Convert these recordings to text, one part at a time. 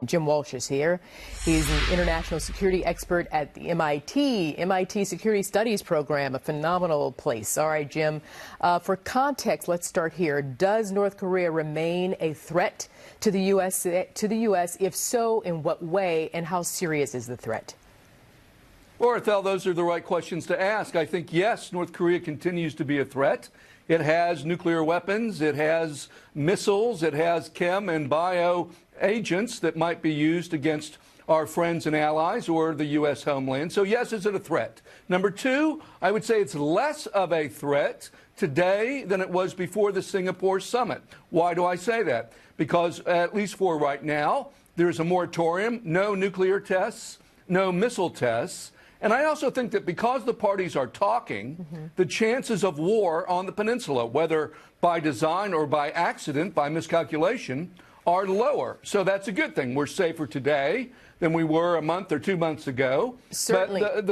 Jim Walsh is here. He's an international security expert at the MIT Security Studies Program, a phenomenal place. All right, Jim, for context, let's start here. Does North Korea remain a threat to the U.S.? If so, in what way, and how serious is the threat? Well, Ethel, those are the right questions to ask. I think, yes, North Korea continues to be a threat. It has nuclear weapons, it has missiles, it has chem and bio agents that might be used against our friends and allies or the U.S. homeland. So, yes, is it a threat? Number two, I would say it's less of a threat today than it was before the Singapore summit. Why do I say that? Because, at least for right now, there's a moratorium, no nuclear tests, no missile tests. And I also think that because the parties are talking, the chances of war on the peninsula, whether by design or by accident, by miscalculation, are lower. So that's a good thing. We're safer today than we were a month or 2 months ago. Certainly. But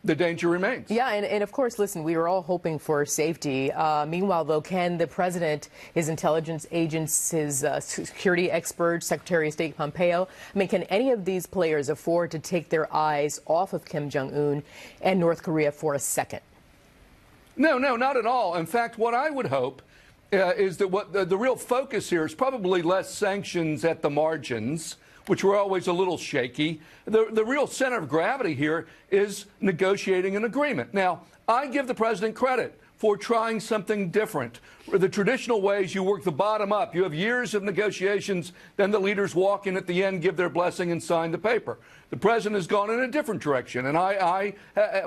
the danger remains. Yeah, and of course, listen, we were all hoping for safety. Meanwhile, though, can the president, his intelligence agents, his security experts, Secretary of State Pompeo, can any of these players afford to take their eyes off of Kim Jong-un and North Korea for a second? No, not at all. In fact, what I would hope is that the real focus here is probably less sanctions at the margins, which were always a little shaky. The real center of gravity here is negotiating an agreement. Now, I give the president credit for trying something different. The traditional ways, you work the bottom up. You have years of negotiations, then the leaders walk in at the end, give their blessing, and sign the paper. The president has gone in a different direction, and I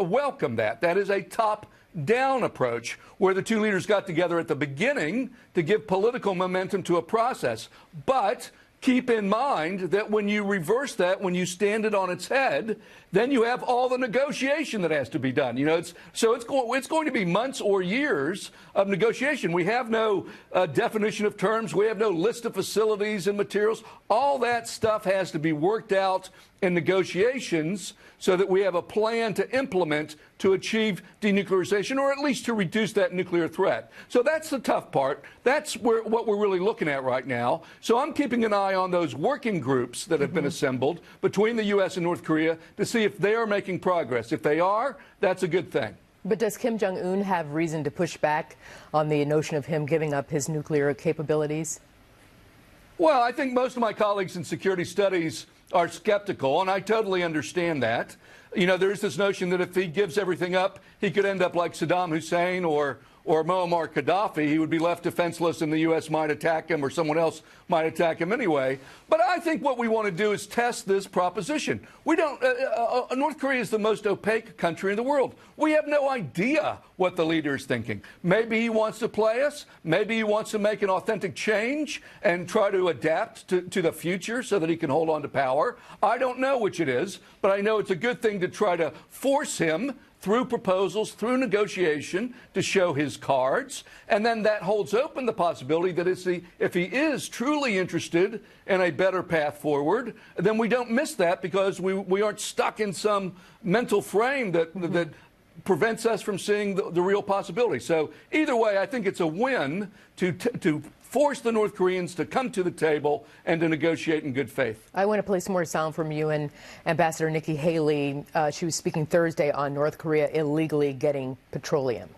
welcome that. That is a top-down approach where the two leaders got together at the beginning to give political momentum to a process. But keep in mind that when you reverse that, when you stand it on its head, then you have all the negotiation that has to be done. It's going to be months or years of negotiation. We have no definition of terms. We have no list of facilities and materials. All that stuff has to be worked out in negotiations so that we have a plan to implement to achieve denuclearization, or at least to reduce that nuclear threat. So that's the tough part. That's what we're really looking at right now. So I'm keeping an eye on those working groups that have been assembled between the U.S. and North Korea to see if they are making progress. If they are, that's a good thing. But does Kim Jong-un have reason to push back on the notion of him giving up his nuclear capabilities? Well, I think most of my colleagues in security studies are skeptical, and I totally understand that. There's this notion that if he gives everything up, he could end up like Saddam Hussein or Muammar Gaddafi. He would be left defenseless and the U.S. might attack him or someone else might attack him anyway. But I think what we want to do is test this proposition. North Korea is the most opaque country in the world. We have no idea what the leader is thinking. Maybe he wants to play us. Maybe he wants to make an authentic change and try to adapt to the future so that he can hold on to power. I don't know which it is, but I know it's a good thing to try to force him through proposals, through negotiation, to show his cards. And then that holds open the possibility that if he is truly interested in a better path forward, then we don't miss that because we aren't stuck in some mental frame that prevents us from seeing the real possibility. So either way, I think it's a win to force the North Koreans to come to the table and to negotiate in good faith. I want to play some more sound from you and Ambassador Nikki Haley. She was speaking Thursday on North Korea illegally getting petroleum.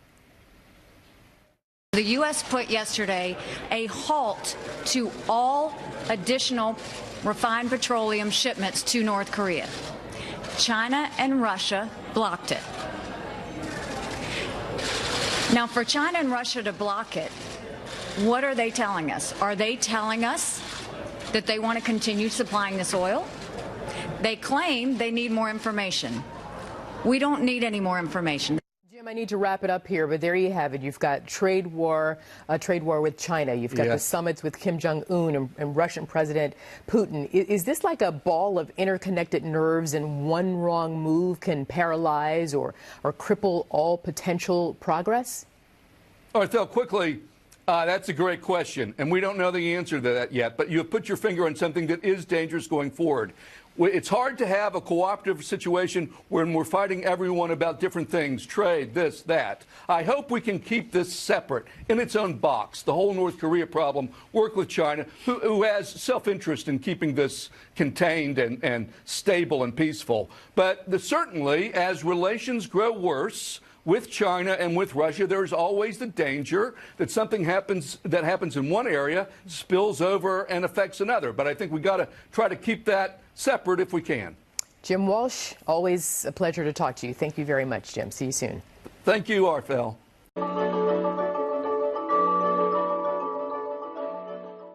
The U.S. put yesterday a halt to all additional refined petroleum shipments to North Korea. China and Russia blocked it. Now, for China and Russia to block it, what are they telling us? Are they telling us that they want to continue supplying this oil? They claim they need more information. We don't need any more information. Jim, I need to wrap it up here, but there you have it. You've got a trade war with China. You've got the summits with Kim Jong-un and Russian President Putin. Is this like a ball of interconnected nerves, and one wrong move can paralyze or cripple all potential progress? All right, Phil, quickly. That's a great question, and we don't know the answer to that yet, but you have put your finger on something that is dangerous going forward. It's hard to have a cooperative situation when we're fighting everyone about different things, trade, this, that. I hope we can keep this separate in its own box, the whole North Korea problem, work with China, who has self-interest in keeping this contained and stable and peaceful. But certainly, as relations grow worse with China and with Russia, there's always the danger that something happens in one area spills over and affects another. But I think we got to try to keep that separate if we can. Jim Walsh, always a pleasure to talk to you. Thank you very much, Jim. See you soon. Thank you, Arfel.